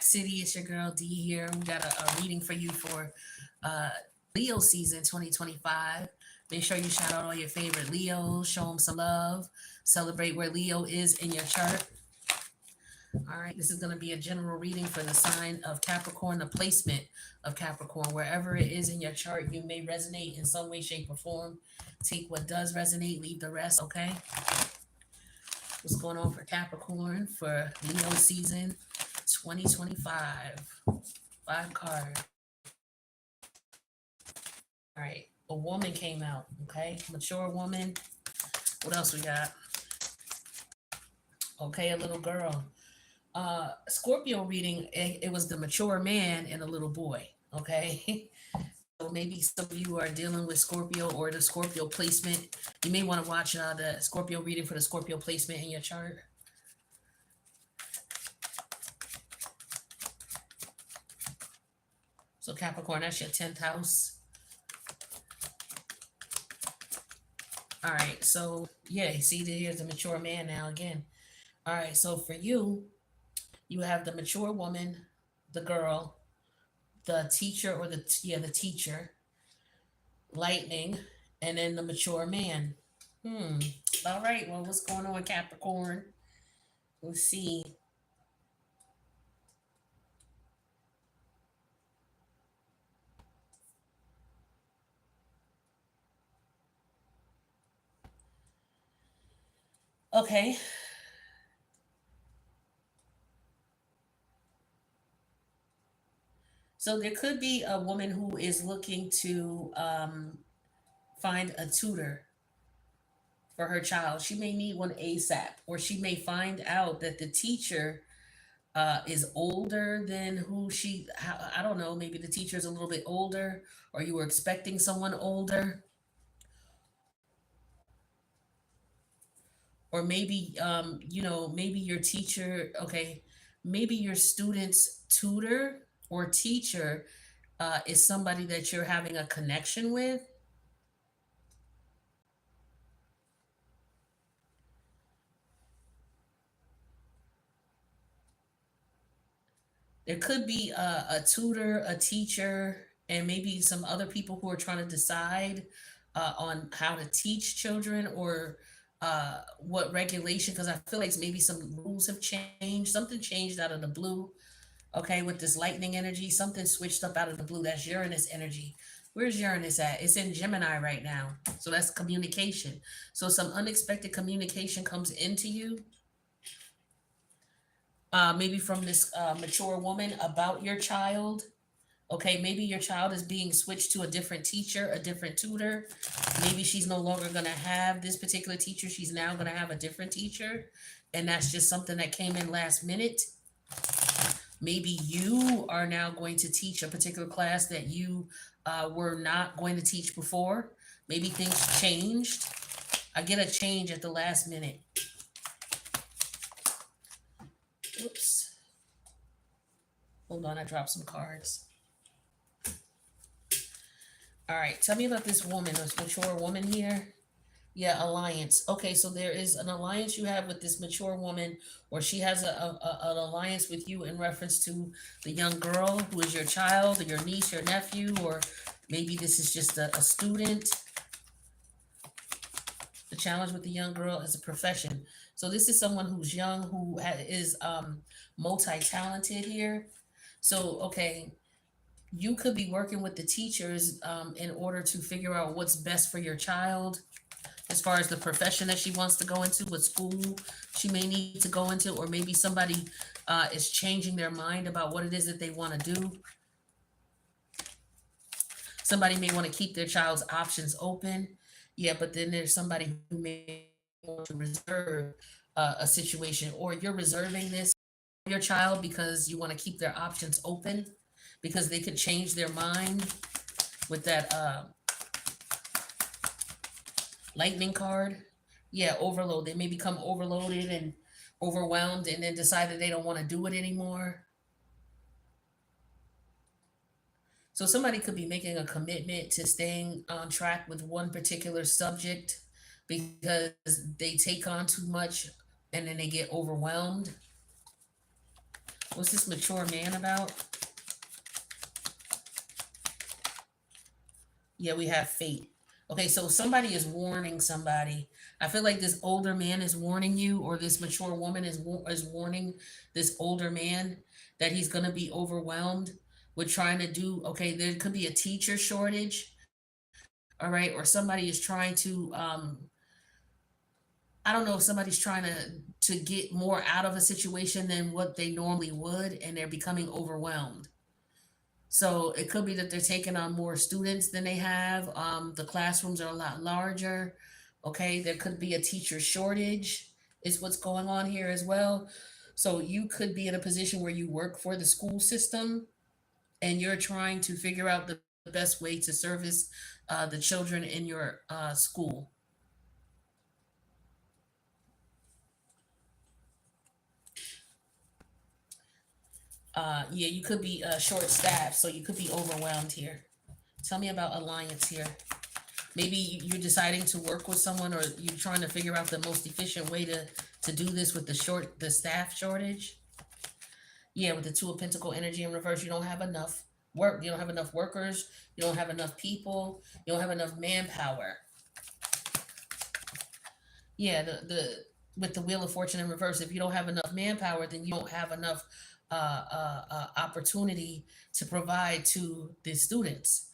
City. It's your girl D here. We got a reading for you for uh, Leo season 2025. Make sure you shout out all your favorite Leos, show them some love, celebrate where Leo is in your chart. All right, this is going to be a general reading for the sign of Capricorn, the placement of Capricorn. Wherever it is in your chart, you may resonate in some way, shape, or form. Take what does resonate, leave the rest, okay? What's going on for Capricorn for Leo season 2025? Five card. All right. A woman came out. Okay. Mature woman. What else we got? Okay. A little girl. Scorpio reading. It was the mature man and a little boy. Okay. So maybe some of you are dealing with Scorpio or the Scorpio placement. You may want to watch the Scorpio reading for the Scorpio placement in your chart. So Capricorn, that's your 10th house. All right, so yeah, see, here's the mature man now again. All right, so for you, you have the mature woman, the girl, the teacher or the teacher, lightning, and then the mature man. Hmm. All right, well, what's going on, Capricorn? Let's see. Okay, so there could be a woman who is looking to find a tutor for her child. She may need one ASAP, or she may find out that the teacher is older than who I don't know, maybe the teacher is a little bit older, or you were expecting someone older, or maybe, maybe your teacher, okay, maybe your student's tutor or teacher is somebody that you're having a connection with. There could be a tutor, a teacher, and maybe some other people who are trying to decide on how to teach children or what regulation, because I feel like maybe some rules have changed. Something changed out of the blue, okay, with this lightning energy. Something switched up out of the blue. That's Uranus energy. Where's Uranus at? It's in Gemini right now. So that's communication. So some unexpected communication comes into you, maybe from this mature woman about your child. Okay, maybe your child is being switched to a different teacher, a different tutor. Maybe she's no longer going to have this particular teacher. She's now going to have a different teacher. And that's just something that came in last minute. Maybe you are now going to teach a particular class that you were not going to teach before. Maybe things changed. I get a change at the last minute. Oops. Hold on, I dropped some cards. All right, tell me about this woman, this mature woman here. Yeah, alliance. Okay, so there is an alliance you have with this mature woman, or she has an alliance with you in reference to the young girl who is your child, or your niece, your nephew, or maybe this is just a student. The challenge with the young girl is a profession. So this is someone who's young, who is multi-talented here. So, okay, you could be working with the teachers in order to figure out what's best for your child as far as the profession that she wants to go into, what school she may need to go into, or maybe somebody is changing their mind about what it is that they want to do. Somebody may want to keep their child's options open. Yeah, but then there's somebody who may want to reserve a situation, or you're reserving this for your child because you want to keep their options open because they could change their mind with that lightning card. Yeah, overload. They may become overloaded and overwhelmed and then decide that they don't want to do it anymore. So somebody could be making a commitment to staying on track with one particular subject because they take on too much and then they get overwhelmed. What's this mature man about? Yeah, we have fate. Okay, so somebody is warning somebody. I feel like this older man is warning you, or this mature woman is warning this older man that he's gonna be overwhelmed with trying to do. Okay, there could be a teacher shortage. All right, or somebody is trying to. I don't know if somebody's trying to get more out of a situation than what they normally would, and they're becoming overwhelmed. So it could be that they're taking on more students than they have. The classrooms are a lot larger. Okay, there could be a teacher shortage, is what's going on here as well. So you could be in a position where you work for the school system and you're trying to figure out the best way to service the children in your school. Yeah, you could be short staffed, so you could be overwhelmed here. Tell me about alliance here. Maybe you're deciding to work with someone, or you're trying to figure out the most efficient way to do this with the staff shortage. Yeah, with the two of pentacle energy in reverse, you don't have enough work. You don't have enough workers. You don't have enough people. You don't have enough manpower. Yeah, the with the wheel of fortune in reverse, if you don't have enough manpower, then you don't have enough opportunity to provide to the students.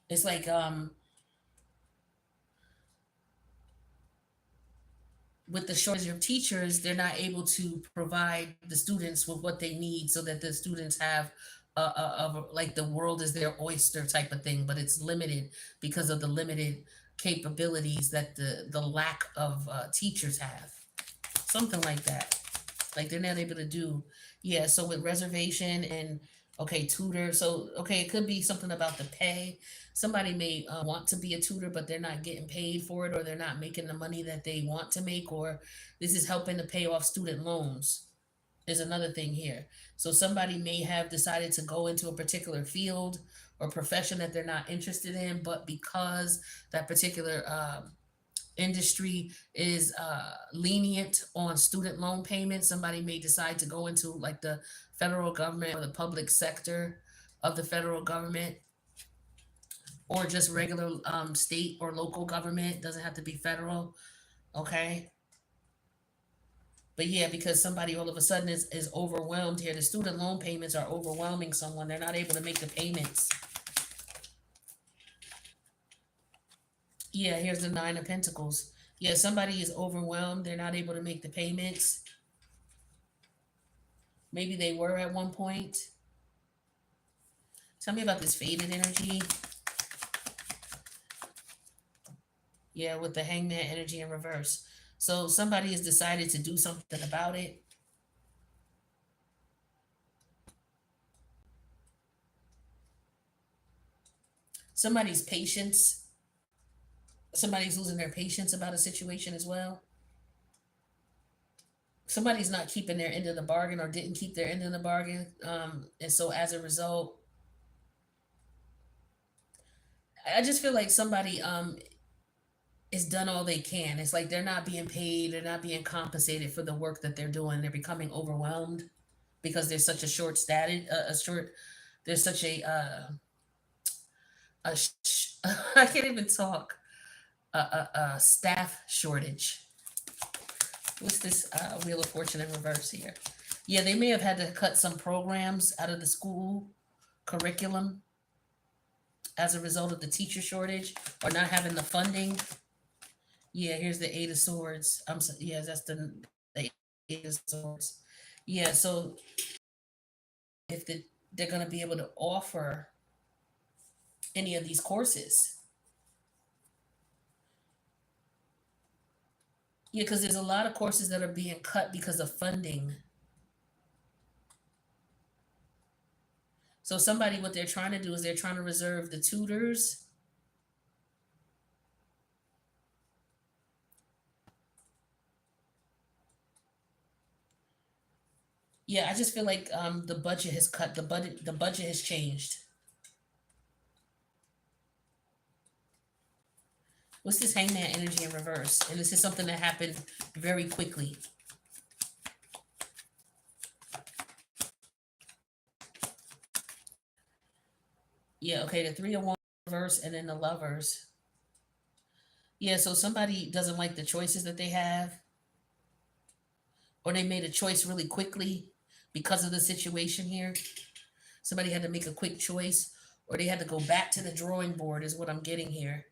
It's like with the shortage of teachers, they're not able to provide the students with what they need so that the students have like the world is their oyster type of thing, but it's limited because of the limited capabilities that the lack of teachers have. Something like that. Like they're not able to do. Yeah, so with reservation and okay, tutor. So okay, it could be something about the pay. Somebody may want to be a tutor, but they're not getting paid for it, or they're not making the money that they want to make, or this is helping to pay off student loans. Is another thing here. So somebody may have decided to go into a particular field or profession that they're not interested in, but because that particular industry is lenient on student loan payments, somebody may decide to go into like the federal government or the public sector of the federal government, or just regular state or local government. Doesn't have to be federal. Okay. But yeah, because somebody all of a sudden is overwhelmed here. The student loan payments are overwhelming someone. They're not able to make the payments. Yeah, here's the Nine of Pentacles. Yeah, somebody is overwhelmed. They're not able to make the payments. Maybe they were at one point. Tell me about this faded energy. Yeah, with the hangman energy in reverse. So somebody has decided to do something about it. Somebody's patience, somebody's losing their patience about a situation as well. Somebody's not keeping their end of the bargain or didn't keep their end of the bargain. And so as a result, I just feel like somebody is done all they can. It's like they're not being paid, they're not being compensated for the work that they're doing. They're becoming overwhelmed because there's such a short status, a short, there's such I can't even talk, a staff shortage. What's this Wheel of Fortune in reverse here? Yeah, they may have had to cut some programs out of the school curriculum as a result of the teacher shortage or not having the funding. Yeah, here's the Eight of Swords. Yeah, that's the Eight of Swords. Yeah, so if they're going to be able to offer any of these courses. Yeah, because there's a lot of courses that are being cut because of funding. So somebody, what they're trying to do is they're trying to reserve the tutors. Yeah, I just feel like the budget has cut. The budget has changed. What's this hangman energy in reverse? And this is something that happened very quickly. Yeah, okay, the three of wands reverse and then the lovers. Yeah, so somebody doesn't like the choices that they have, or they made a choice really quickly because of the situation here. Somebody had to make a quick choice, or they had to go back to the drawing board, is what I'm getting here.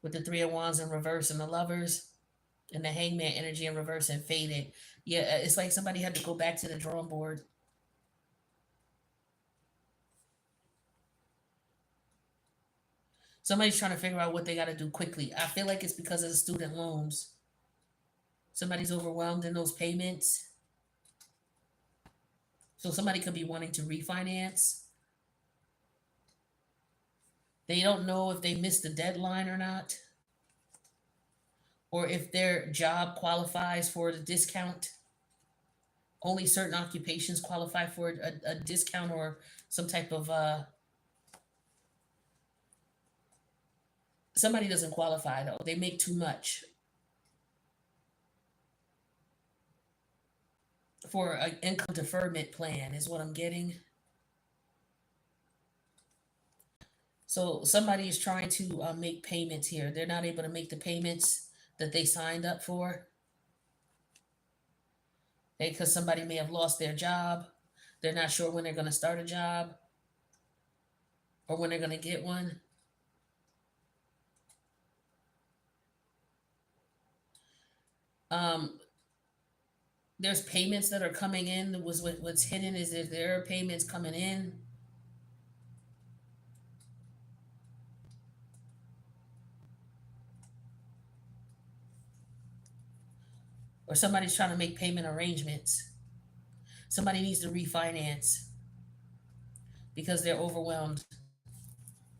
With the three of wands in reverse and the lovers and the hangman energy in reverse and faded. Yeah, it's like somebody had to go back to the drawing board. Somebody's trying to figure out what they got to do quickly. I feel like it's because of the student loans. Somebody's overwhelmed in those payments. So somebody could be wanting to refinance. They don't know if they missed the deadline or not, or if their job qualifies for the discount. Only certain occupations qualify for a discount or some type of somebody doesn't qualify though. They make too much for an income deferment plan is what I'm getting. So somebody is trying to make payments here. They're not able to make the payments that they signed up for. Because somebody may have lost their job. They're not sure when they're going to start a job or when they're going to get one. Um, there's payments that are coming in. What's hidden is if there are payments coming in. Or somebody's trying to make payment arrangements. Somebody needs to refinance because they're overwhelmed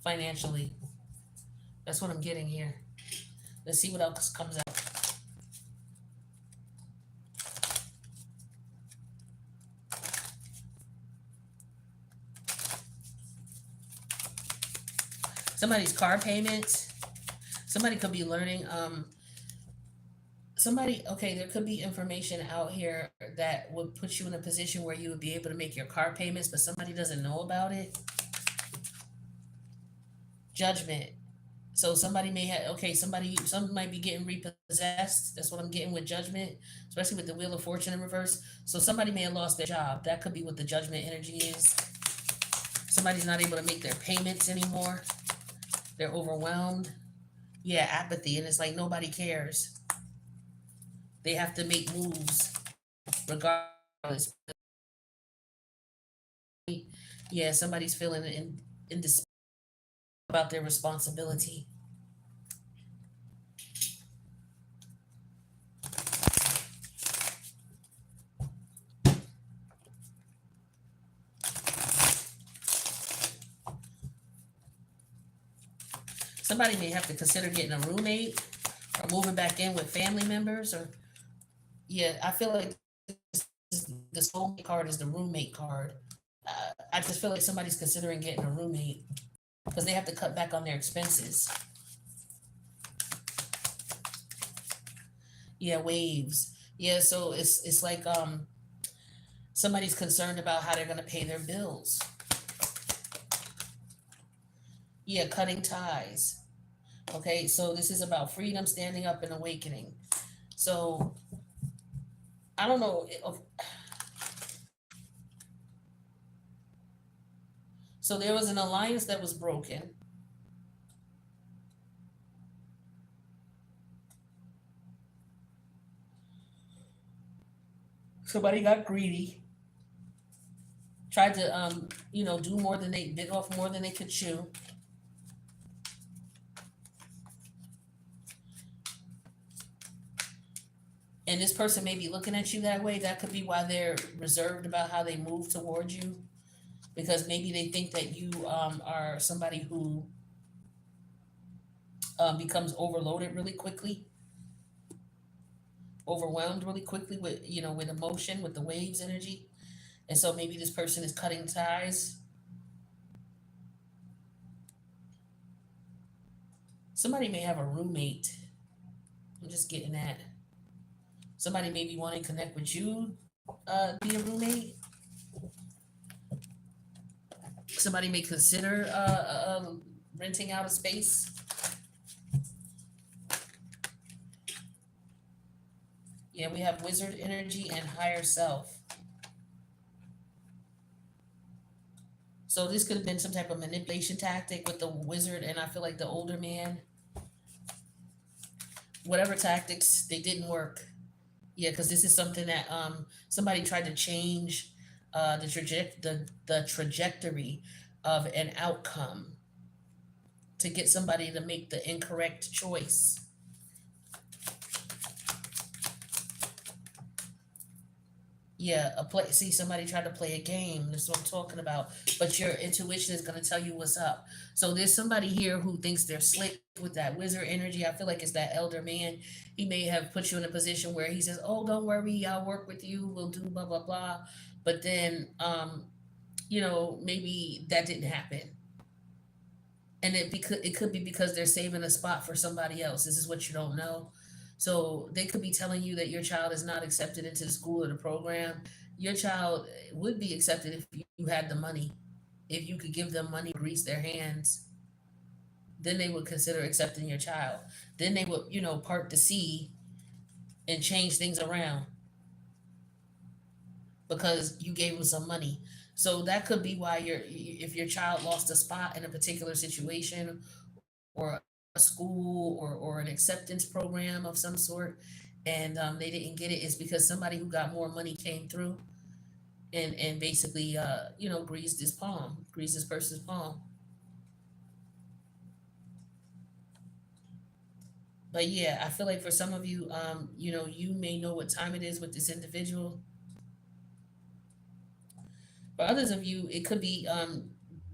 financially. That's what I'm getting here. Let's see what else comes out. Somebody's car payments. Somebody could be learning. Somebody, okay, there could be information out here that would put you in a position where you would be able to make your car payments, but somebody doesn't know about it. Judgment. So somebody may have, okay, some might be getting repossessed. That's what I'm getting with judgment, especially with the Wheel of Fortune in reverse. So somebody may have lost their job. That could be what the judgment energy is. Somebody's not able to make their payments anymore. They're overwhelmed. Yeah, apathy. And it's like nobody cares. They have to make moves regardless. Yeah, somebody's feeling in despair about their responsibility. Somebody may have to consider getting a roommate or moving back in with family members. Or yeah, I feel like the soulmate card is the roommate card. I just feel like somebody's considering getting a roommate because they have to cut back on their expenses. Yeah, waves. Yeah, so it's like somebody's concerned about how they're gonna pay their bills. Yeah, cutting ties. Okay, so this is about freedom, standing up, and awakening. So I don't know. So there was an alliance that was broken. Somebody got greedy, tried to do more than they bit off more than they could chew. And this person may be looking at you that way. That could be why they're reserved about how they move towards you, because maybe they think that you are somebody who becomes overloaded really quickly, overwhelmed really quickly with with emotion, with the waves energy. And so maybe this person is cutting ties. Somebody may have a roommate. I'm just getting that. Somebody may be wanting to connect with you, be a roommate. Somebody may consider renting out a space. Yeah, we have wizard energy and higher self. So this could have been some type of manipulation tactic with the wizard, and I feel like the older man, whatever tactics, they didn't work. Yeah, because this is something that somebody tried to change the trajectory of an outcome to get somebody to make the incorrect choice. Yeah, a play. See, somebody tried to play a game. That's what I'm talking about. But your intuition is going to tell you what's up. So there's somebody here who thinks they're slick with that wizard energy. I feel like it's that elder man. He may have put you in a position where he says, "Oh, don't worry, I'll work with you. We'll do blah blah blah." But then, maybe that didn't happen, and it could be because they're saving a spot for somebody else. This is what you don't know. So they could be telling you that your child is not accepted into the school or the program. Your child would be accepted if you had the money. If you could give them money, grease their hands, then they would consider accepting your child. Then they would, part the sea and change things around because you gave them some money. So that could be why if your child lost a spot in a particular situation or a school or an acceptance program of some sort, and they didn't get it, is because somebody who got more money came through and basically greased this person's palm. But yeah, I feel like for some of you, you may know what time it is with this individual. For others of you, it could be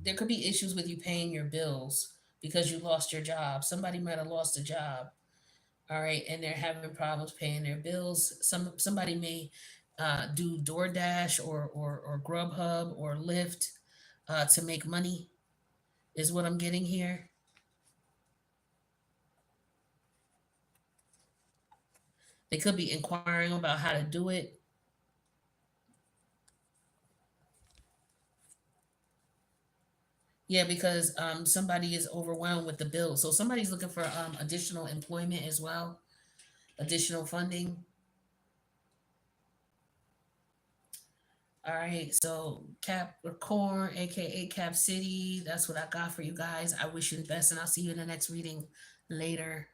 there could be issues with you paying your bills because you lost your job. Somebody might have lost a job, all right, and they're having problems paying their bills. Somebody may do DoorDash or Grubhub or Lyft to make money, is what I'm getting here. They could be inquiring about how to do it. Yeah, because somebody is overwhelmed with the bill. So somebody's looking for additional employment as well, additional funding. All right, so Capricorn, aka Cap City, that's what I got for you guys. I wish you the best, and I'll see you in the next reading later.